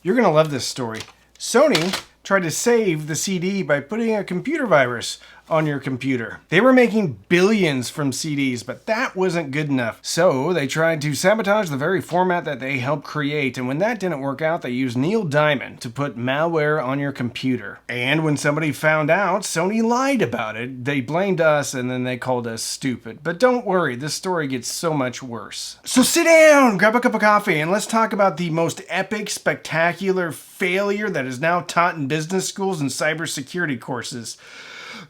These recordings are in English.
You're gonna love this story. Sony tried to save the CD by putting a computer virus on your computer. They were making billions from CDs, but that wasn't good enough. So they tried to sabotage the very format that they helped create, and when that didn't work out, they used Neil Diamond to put malware on your computer. And when somebody found out, Sony lied about it. They blamed us, and then they called us stupid. But don't worry, this story gets so much worse. So sit down, grab a cup of coffee, and let's talk about the most epic, spectacular failure that is now taught in business schools and cybersecurity courses.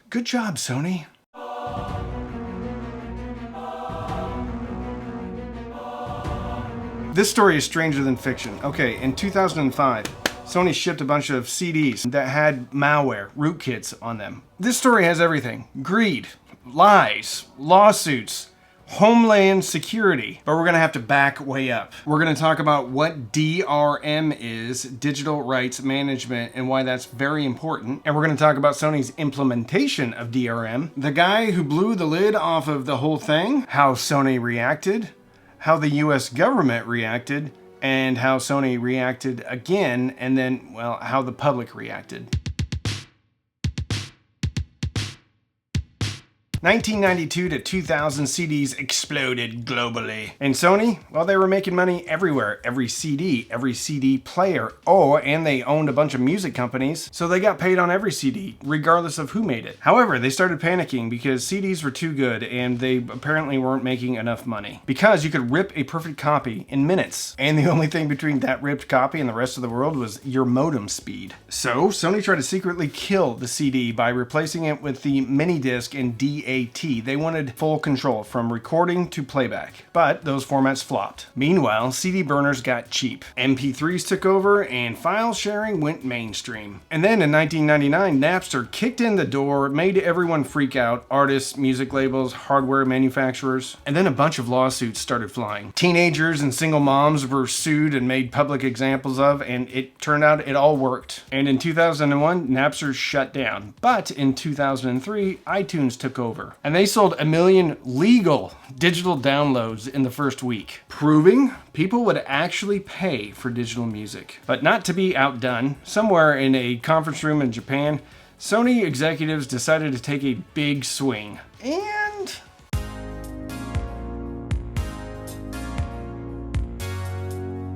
Good job, Sony. This story is stranger than fiction. Okay, in 2005, Sony shipped a bunch of CDs that had malware, rootkits on them. This story has everything. Greed, lies, lawsuits, Homeland Security. But we're gonna have to back way up. We're gonna talk about what DRM is, Digital Rights Management, and why that's very important. And we're gonna talk about Sony's implementation of DRM, the guy who blew the lid off of the whole thing, how Sony reacted, how the US government reacted, and how Sony reacted again, and then, well, how the public reacted. 1992 to 2000, CDs exploded globally. And Sony, well, they were making money everywhere. Every CD player. Oh, and they owned a bunch of music companies, so they got paid on every CD, regardless of who made it. However, they started panicking because CDs were too good, and they apparently weren't making enough money. Because you could rip a perfect copy in minutes, and the only thing between that ripped copy and the rest of the world was your modem speed. So, Sony tried to secretly kill the CD by replacing it with the mini disc and DAT. They wanted full control from recording to playback, but those formats flopped. Meanwhile, CD burners got cheap. MP3s took over and file sharing went mainstream. And then in 1999, Napster kicked in the door, made everyone freak out, artists, music labels, hardware manufacturers, and then a bunch of lawsuits started flying. Teenagers and single moms were sued and made public examples of, and it turned out it all worked. And in 2001, Napster shut down. But in 2003, iTunes took over. And they sold 1 million legal digital downloads in the first week, proving people would actually pay for digital music. But not to be outdone, somewhere in a conference room in Japan, Sony executives decided to take a big swing. And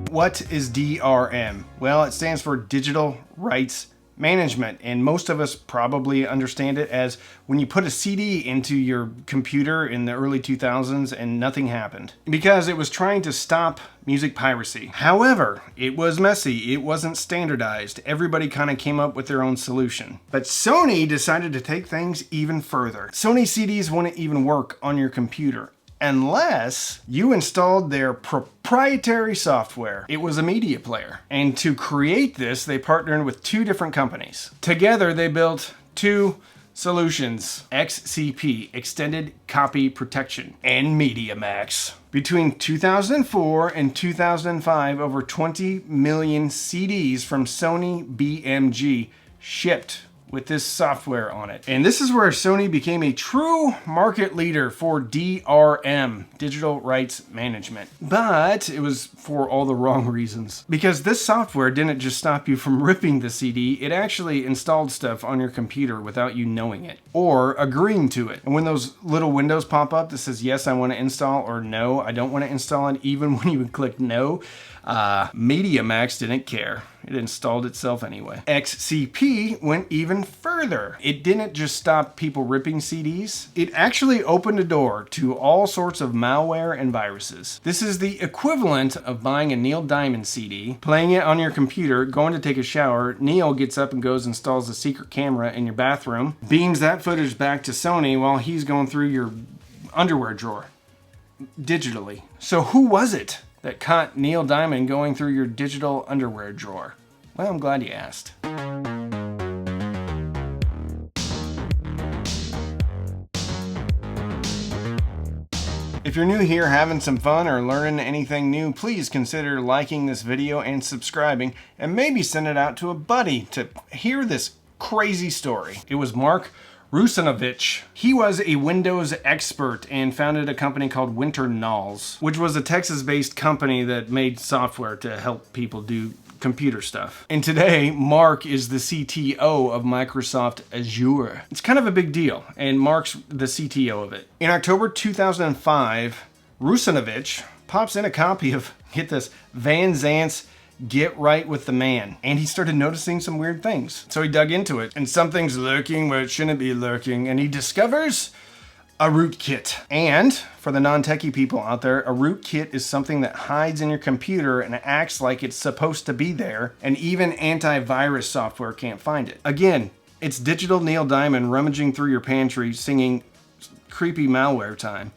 what is DRM? Well, it stands for Digital Rights Management, and most of us probably understand it as when you put a CD into your computer in the early 2000s and nothing happened, because it was trying to stop music piracy. However, it was messy, it wasn't standardized, everybody kind of came up with their own solution. But Sony decided to take things even further. Sony CDs wouldn't even work on your computer unless you installed their proprietary software. It was a media player. And to create this, they partnered with two different companies. Together, they built two solutions: XCP, Extended Copy Protection, and MediaMax. Between 2004 and 2005, over 20 million CDs from Sony BMG shipped with this software on it. And this is where Sony became a true market leader for DRM, Digital Rights Management. But it was for all the wrong reasons. Because this software didn't just stop you from ripping the CD, it actually installed stuff on your computer without you knowing it or agreeing to it. And when those little windows pop up that says, yes, I want to install, or no, I don't want to install it, even when you would click no, MediaMax didn't care. It installed itself anyway. XCP went even further. It didn't just stop people ripping CDs. It actually opened a door to all sorts of malware and viruses. This is the equivalent of buying a Neil Diamond CD, playing it on your computer, going to take a shower. Neil gets up and goes and installs a secret camera in your bathroom, beams that footage back to Sony while he's going through your underwear drawer digitally. So who was it that caught Neil Diamond going through your digital underwear drawer? Well, I'm glad you asked. If you're new here having some fun or learning anything new, please consider liking this video and subscribing, and maybe send it out to a buddy to hear this crazy story. It was Mark Rusinovich. He was a Windows expert and founded a company called Winter Knolls, which was a Texas-based company that made software to help people do computer stuff. And today, Mark is the CTO of Microsoft Azure. It's kind of a big deal, and Mark's the CTO of it. In October 2005, Rusinovich pops in a copy of, get this, Van Zant's Get Right with the Man. And he started noticing some weird things. So he dug into it, and something's lurking where it shouldn't be lurking, and he discovers a rootkit. And for the non-techie people out there, a rootkit is something that hides in your computer and acts like it's supposed to be there, and even antivirus software can't find it. Again, it's digital Neil Diamond rummaging through your pantry singing creepy malware time.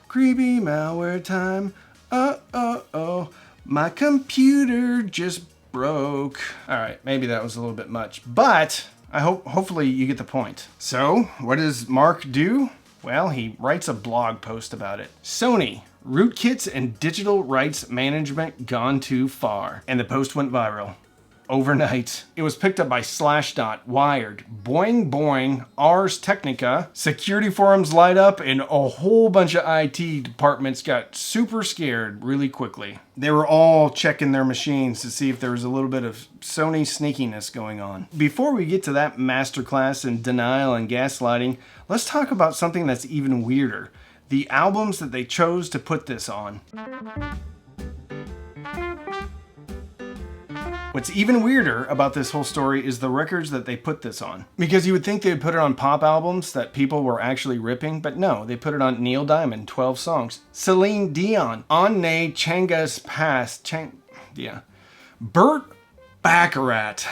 Creepy malware time. Oh, my computer just broke. All right, maybe that was a little bit much, but hopefully you get the point. So what does Mark do? Well, he writes a blog post about it. Sony, rootkits and digital rights management gone too far. And the post went viral. Overnight. It was picked up by Slashdot, Wired, Boing Boing, Ars Technica, security forums light up, and a whole bunch of IT departments got super scared really quickly. They were all checking their machines to see if there was a little bit of Sony sneakiness going on. Before we get to that masterclass in denial and gaslighting, let's talk about something that's even weirder. The albums that they chose to put this on. What's even weirder about this whole story is the records that they put this on. Because you would think they would put it on pop albums that people were actually ripping, but no, they put it on Neil Diamond, 12 songs. Celine Dion, On Ne Changa's Past, Burt Baccarat.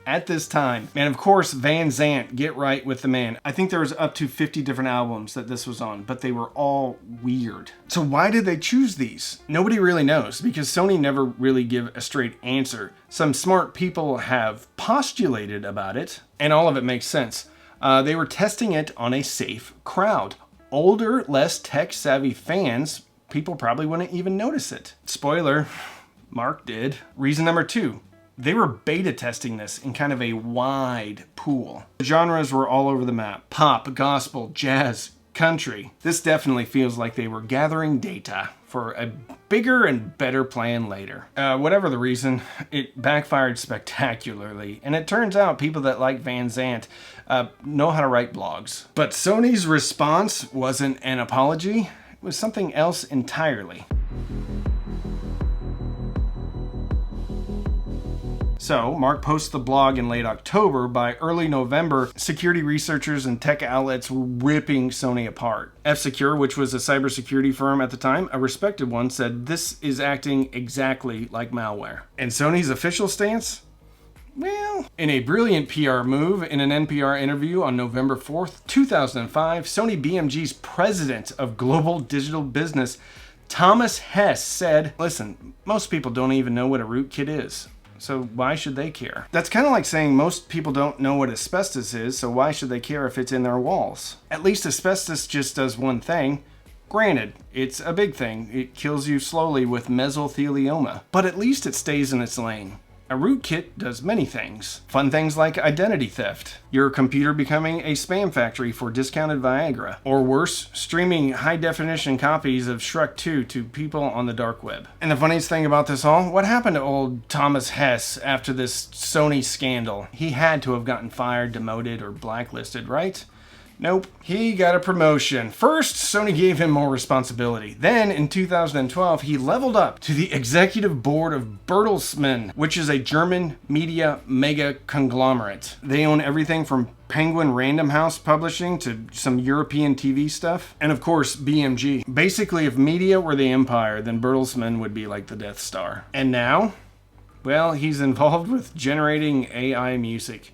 At this time. And of course, Van Zant, Get Right with the Man. I think there was up to 50 different albums that this was on, but they were all weird. So why did they choose these? Nobody really knows, because Sony never really give a straight answer. Some smart people have postulated about it, and all of it makes sense. They were testing it on a safe crowd. Older, less tech-savvy fans, people probably wouldn't even notice it. Spoiler, Mark did. Reason number 2. They were beta testing this in kind of a wide pool. The genres were all over the map. Pop, gospel, jazz, country. This definitely feels like they were gathering data for a bigger and better plan later. Whatever the reason, it backfired spectacularly. And it turns out people that like Van Zant know how to write blogs. But Sony's response wasn't an apology. It was something else entirely. So, Mark posts the blog in late October. By early November, security researchers and tech outlets were ripping Sony apart. F-Secure, which was a cybersecurity firm at the time, a respected one, said this is acting exactly like malware. And Sony's official stance? Well, in a brilliant PR move, in an NPR interview on November 4th, 2005, Sony BMG's president of global digital business, Thomas Hess, said, listen, most people don't even know what a rootkit is. So why should they care? That's kind of like saying most people don't know what asbestos is, so why should they care if it's in their walls? At least asbestos just does one thing. Granted, it's a big thing. It kills you slowly with mesothelioma, but at least it stays in its lane. A rootkit does many things. Fun things like identity theft, your computer becoming a spam factory for discounted Viagra, or worse, streaming high-definition copies of Shrek 2 to people on the dark web. And the funniest thing about this all, what happened to old Thomas Hess after this Sony scandal? He had to have gotten fired, demoted, or blacklisted, right? Nope, he got a promotion. First, Sony gave him more responsibility. Then, in 2012, he leveled up to the executive board of Bertelsmann, which is a German media mega conglomerate. They own everything from Penguin Random House Publishing to some European TV stuff. And of course, BMG. Basically, if media were the empire, then Bertelsmann would be like the Death Star. And now, well, he's involved with generating AI music.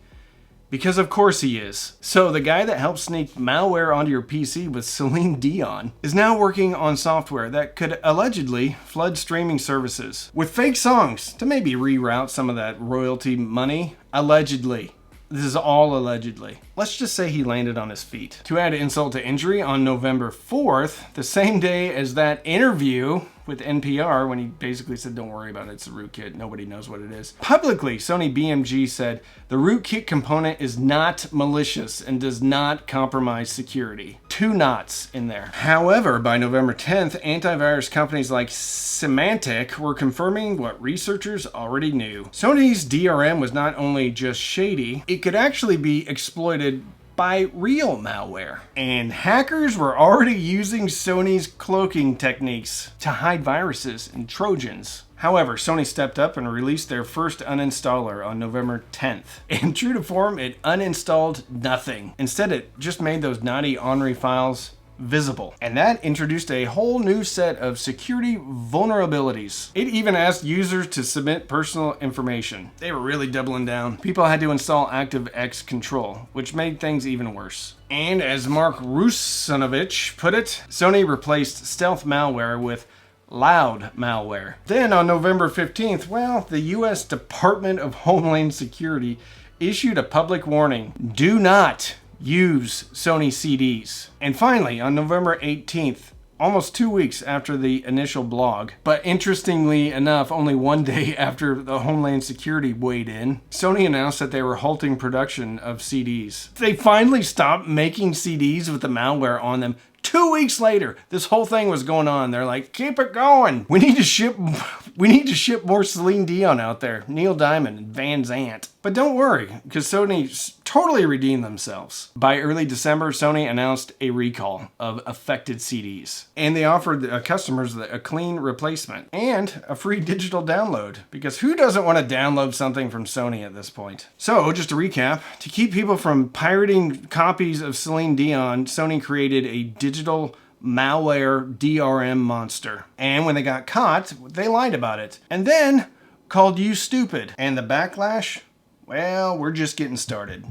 Because of course he is. So the guy that helped sneak malware onto your PC with Celine Dion is now working on software that could allegedly flood streaming services with fake songs to maybe reroute some of that royalty money. Allegedly. This is all allegedly. Let's just say he landed on his feet. To add insult to injury, on November 4th, the same day as that interview with NPR when he basically said, don't worry about it, it's a rootkit, nobody knows what it is. Publicly, Sony BMG said, the rootkit component is not malicious and does not compromise security. 2 knots in there. However, by November 10th, antivirus companies like Symantec were confirming what researchers already knew. Sony's DRM was not only just shady, it could actually be exploited by real malware. And hackers were already using Sony's cloaking techniques to hide viruses and Trojans. However, Sony stepped up and released their first uninstaller on November 10th. And true to form, it uninstalled nothing. Instead, it just made those naughty ornery files visible. And that introduced a whole new set of security vulnerabilities. It even asked users to submit personal information. They were really doubling down. People had to install ActiveX Control, which made things even worse. And as Mark Russinovich put it, Sony replaced stealth malware with loud malware. Then on November 15th, well, the US Department of Homeland Security issued a public warning. Do not use Sony CDs. And finally, on November 18th, almost 2 weeks after the initial blog, but interestingly enough, only 1 day after the Homeland Security weighed in, Sony announced that they were halting production of CDs. They finally stopped making CDs with the malware on them. 2 weeks later, this whole thing was going on. They're like, keep it going. We need to ship more Celine Dion out there, Neil Diamond and Van Zant. But don't worry, because Sony totally redeemed themselves. By early December, Sony announced a recall of affected CDs. And they offered customers a clean replacement and a free digital download. Because who doesn't want to download something from Sony at this point? So, just to recap, to keep people from pirating copies of Celine Dion, Sony created a digital malware DRM monster. And when they got caught, they lied about it. And then called you stupid. And the backlash? Well, we're just getting started.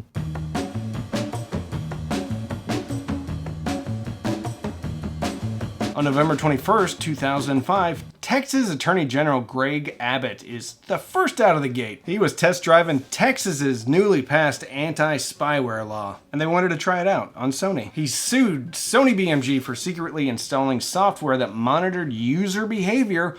On November 21st, 2005, Texas Attorney General Greg Abbott is the first out of the gate. He was test driving Texas's newly passed anti-spyware law, and they wanted to try it out on Sony. He sued Sony BMG for secretly installing software that monitored user behavior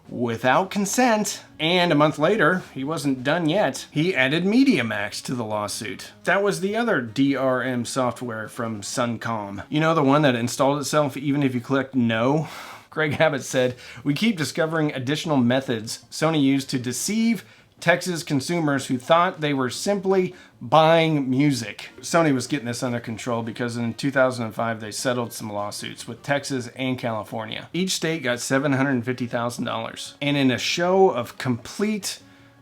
without consent. And a month later, he wasn't done yet. He added MediaMax to the lawsuit. That was the other DRM software from Suncom. You know, the one that installed itself even if you clicked no? Greg Abbott said, we keep discovering additional methods Sony used to deceive Texas consumers who thought they were simply buying music. Sony was getting this under control because in 2005 they settled some lawsuits with Texas and California. Each state got $750,000. And in a show of complete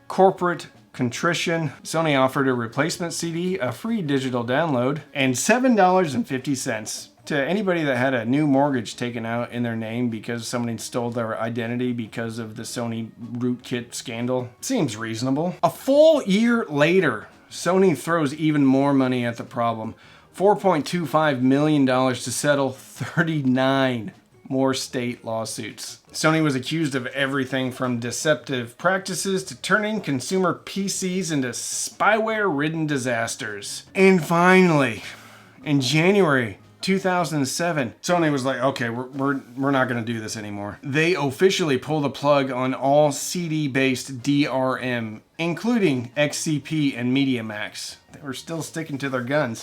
corporate contrition, Sony offered a replacement CD, a free digital download, and $7.50 to anybody that had a new mortgage taken out in their name because somebody stole their identity because of the Sony rootkit scandal. Seems reasonable. A full year later, Sony throws even more money at the problem. $4.25 million to settle 39 more state lawsuits. Sony was accused of everything from deceptive practices to turning consumer PCs into spyware-ridden disasters. And finally, in January 2007, Sony was like, okay, we're not going to do this anymore. They officially pulled the plug on all CD-based DRM, including XCP and MediaMax. They were still sticking to their guns.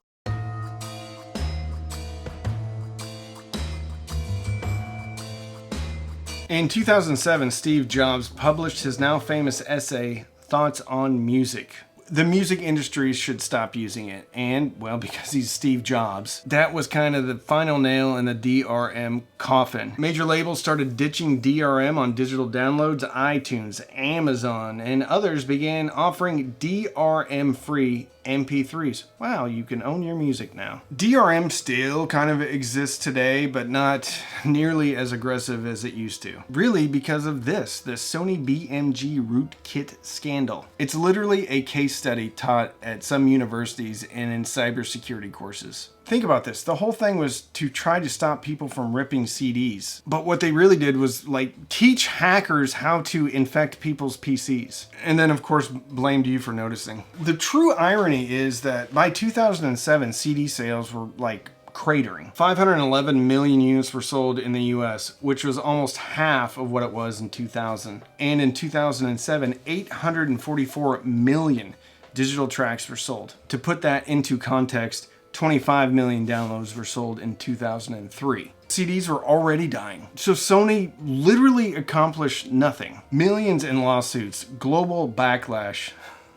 In 2007, Steve Jobs published his now famous essay, Thoughts on Music. The music industry should stop using it. And, well, because he's Steve Jobs, that was kind of the final nail in the DRM coffin. Major labels started ditching DRM on digital downloads. iTunes, Amazon, and others began offering DRM-free MP3s. Wow, you can own your music now. DRM still kind of exists today, but not nearly as aggressive as it used to. Really because of the Sony BMG rootkit scandal. It's literally a case study taught at some universities and in cybersecurity courses. Think about this. The whole thing was to try to stop people from ripping CDs. But what they really did was like teach hackers how to infect people's PCs. And then of course blamed you for noticing. The true irony is that by 2007, CD sales were like cratering. 511 million units were sold in the US, which was almost half of what it was in 2000. And in 2007, 844 million digital tracks were sold. To put that into context, 25 million downloads were sold in 2003. CDs were already dying. So Sony literally accomplished nothing. Millions in lawsuits, global backlash.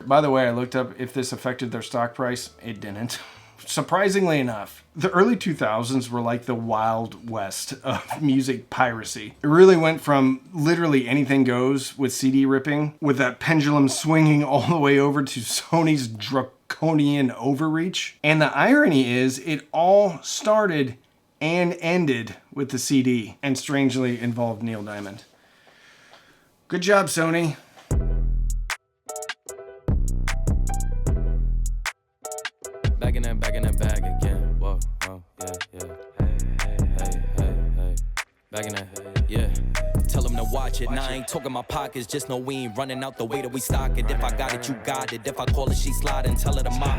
By the way, I looked up if this affected their stock price. It didn't. Surprisingly enough. The early 2000s were like the Wild West of music piracy. It really went from literally anything goes with CD ripping, with that pendulum swinging all the way over to Sony's draconian overreach. And the irony is, it all started and ended with the CD, and strangely involved Neil Diamond. Good job, Sony. Back in that bag again. Whoa, whoa, yeah, yeah. Hey. Back in that, yeah. Tell them to watch it. Now I ain't talking my pockets. Just know we ain't running out the way that we stock it. If I got it, you got it. If I call it, she sliding. Tell her to mop.